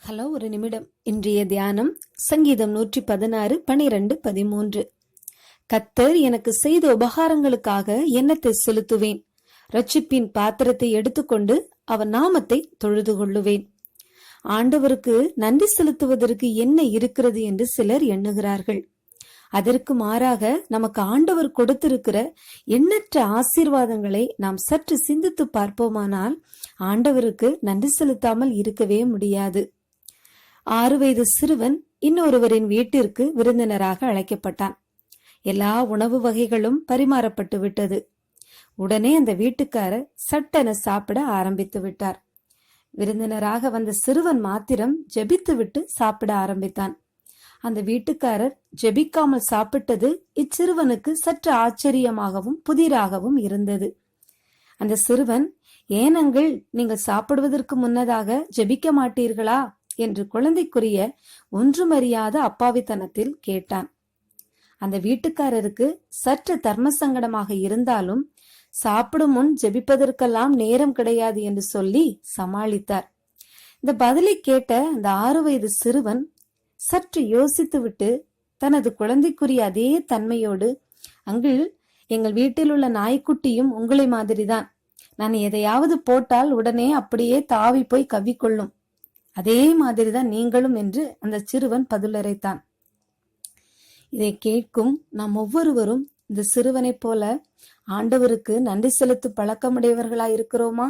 Hello, ஒரு நிமிடம். இன்றைய தியானம் சங்கீதம் 116, 12, 13. கர்த்தர் எனக்கு செய்த உபகாரங்களுக்காக எண்ணத்தை செலுத்துவேன். ரட்சிப்பின் பாத்திரத்தை எடுத்துக்கொண்டு அவர் நாமத்தை தொழுது கொள்ளுவேன். ஆண்டவருக்கு நன்றி செலுத்துவதற்கு என்ன இருக்கிறது என்று சிலர் எண்ணுகிறார்கள். அதற்கு மாறாக நமக்கு ஆண்டவர் கொடுத்திருக்கிற எண்ணற்ற ஆசீர்வாதங்களை நாம் சற்று சிந்தித்து பார்ப்போமானால் ஆண்டவருக்கு நன்றி செலுத்தாமல் இருக்கவே முடியாது. 6 வயது சிறுவன் இன்னொருவரின் வீட்டிற்கு விருந்தினராக அழைக்கப்பட்டான். எல்லா உணவு வகைகளும் பரிமாறப்பட்டு விட்டது. உடனே அந்த வீட்டுக்காரர் சட்டென சாப்பிட ஆரம்பித்து விட்டார். விருந்தினராக வந்த சிறுவன் மாத்திரம் ஜெபித்துவிட்டு சாப்பிட ஆரம்பித்தான். அந்த வீட்டுக்காரர் ஜெபிக்காமல் சாப்பிட்டது இச்சிறுவனுக்கு சற்று ஆச்சரியமாகவும் புதிராகவும் இருந்தது. அந்த சிறுவன், ஏன் அங்கிள், நீங்கள் சாப்பிடுவதற்கு முன்னதாக ஜெபிக்க மாட்டீர்களா என்று குழந்தைக்குரிய ஒன்றுமறியாத அப்பாவித்தனத்தில் கேட்டான். அந்த வீட்டுக்காரருக்கு சற்று தர்ம சங்கடமாக இருந்தாலும் சாப்பிடும் முன் ஜெபிப்பதற்கெல்லாம் நேரம் கிடையாது என்று சொல்லி சமாளித்தார். இந்த பதிலை கேட்ட அந்த 6 வயது சிறுவன் சற்று யோசித்துவிட்டு தனது குழந்தைக்குரிய அதே தன்மையோடு, அங்கிள், எங்கள் வீட்டில் உள்ள நாய்க்குட்டியும் உங்களை மாதிரிதான். நான் எதையாவது போட்டால் உடனே அப்படியே தாவி போய் கவ்விக்கொள்ளும். அதே மாதிரிதான் நீங்களும் என்று அந்த சிறுவன் பதிலுரைத்தான். இதை கேட்கும் நாம் ஒவ்வொருவரும் இந்த சிறுவனைப் போல ஆண்டவருக்கு நன்றி செலுத்தும் பழக்கமுடையவர்களாய் இருக்கிறோமா?